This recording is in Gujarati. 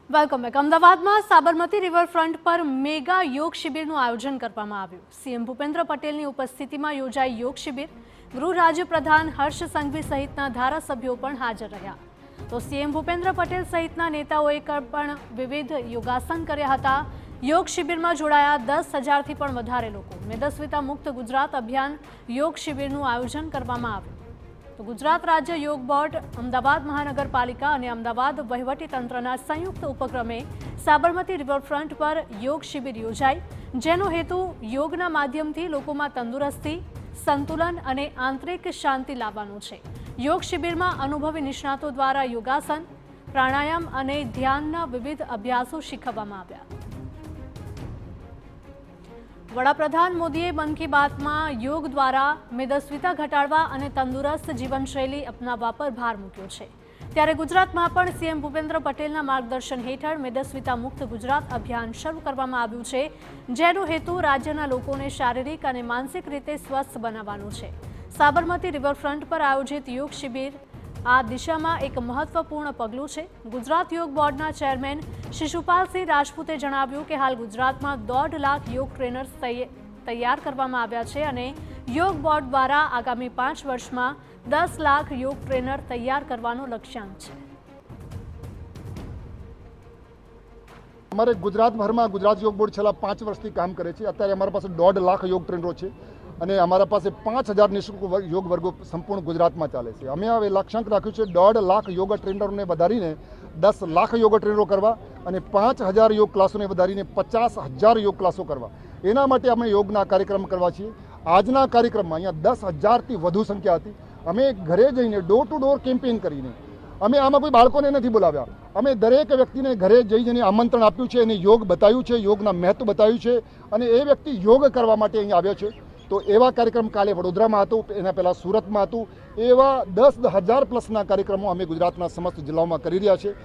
Welcome back. અમદાવાદમાં સાબરમતી રિવરફ્રન્ટ પર મેગા યોગ શિબિરનું આયોજન કરવામાં આવ્યું। સીએમ ભૂપેન્દ્ર પટેલની ઉપસ્થિતિમાં યોજાઈ યોગ શિબિર। ગૃહ રાજ્ય પ્રધાન હર્ષ સંઘવી સહિતના ધારાસભ્યો પણ હાજર રહ્યા। તો સીએમ ભૂપેન્દ્ર પટેલ સહિતના નેતાઓએ પણ વિવિધ યોગાસન કર્યા હતા। યોગ શિબિરમાં જોડાયા 10,000થી પણ વધારે લોકો। મેદસ્વીતા મુક્ત ગુજરાત અભિયાન યોગ શિબિરનું આયોજન કરવામાં આવ્યું। તો ગુજરાત રાજ્ય યોગ બોર્ડ, અમદાવાદ મહાનગરપાલિકા અને અમદાવાદ વહીવટીતંત્રના સંયુક્ત ઉપક્રમે સાબરમતી રિવરફ્રન્ટ પર યોગ શિબિર યોજાઈ, જેનો હેતુ યોગના માધ્યમથી લોકોમાં તંદુરસ્તી, સંતુલન અને આંતરિક શાંતિ લાવવાનો છે। યોગ શિબિરમાં અનુભવી નિષ્ણાતો દ્વારા યોગાસન, પ્રાણાયામ અને ધ્યાનના વિવિધ અભ્યાસો શીખવવામાં આવ્યા। વડાપ્રધાન મોદીએ મન કી બાતમાં યોગ દ્વારા મેદસ્વીતા ઘટાડવા અને તંદુરસ્ત જીવનશૈલી અપનાવવા પર ભાર મૂક્યો છે। ત્યારે ગુજરાતમાં પણ સીએમ ભૂપેન્દ્ર પટેલના માર્ગદર્શન હેઠળ મેદસ્વીતા મુક્ત ગુજરાત અભિયાન શરૂ કરવામાં આવ્યું છે, જેનો હેતુ રાજ્યના લોકોને શારીરિક અને માનસિક રીતે સ્વસ્થ બનાવવાનો છે। સાબરમતી રિવરફ્રન્ટ પર આયોજિત યોગ શિબિર આ દિશામાં એક મહત્વપૂર્ણ પગલું છે। ગુજરાત યોગ બોર્ડના ચેરમેન શિશુપાલસિંહ રાજપૂતે જણાવ્યું કે હાલ ગુજરાતમાં 1.5 લાખ યોગ ટ્રેનર્સ તૈયાર કરવામાં આવ્યા છે અને યોગ બોર્ડ દ્વારા આગામી 5 વર્ષમાં 10 લાખ યોગ ટ્રેનર તૈયાર કરવાનો લક્ષ્યાંક છે। અમારે ગુજરાતભરમાં ગુજરાત યોગ બોર્ડ છેલ્લા 5 વર્ષથી કામ કરે છે। અત્યારે અમારા પાસે 1.5 લાખ યોગ ટ્રેનરો છે અને અમારા પાસે 5,000 નિઃશુલ્ક યોગ વર્ગો સંપૂર્ણ ગુજરાતમાં ચાલે છે। અમે હવે લક્ષ્યાંક રાખ્યું છે 1.5 લાખ યોગ ટ્રેનરોને વધારીને 10 લાખ યોગ ટ્રેનરો કરવા અને 5,000 યોગ ક્લાસોને વધારીને 50,000 યોગ ક્લાસો કરવા। એના માટે અમે યોગના કાર્યક્રમ કરવા છીએ। આજના કાર્યક્રમમાં અહીંયા 10,000થી વધુ સંખ્યા હતી। અમે ઘરે જઈને ડોર ટુ ડોર કેમ્પેઇન કરીને અમે આમાં કોઈ બાળકોને નથી બોલાવ્યા। અમે દરેક વ્યક્તિને ઘરે જઈને આમંત્રણ આપ્યું છે અને યોગ બતાવ્યું છે, યોગના મહત્વ બતાવ્યું છે અને એ વ્યક્તિ યોગ કરવા માટે અહીં આવ્યો છે। તો એવા કાર્યક્રમ કાલે વડોદરામાં હતો, એના પહેલાં સુરતમાં હતું। એવા 10,000 પ્લસના કાર્યક્રમો અમે ગુજરાતના સમસ્ત જિલ્લાઓમાં કરી રહ્યા છીએ।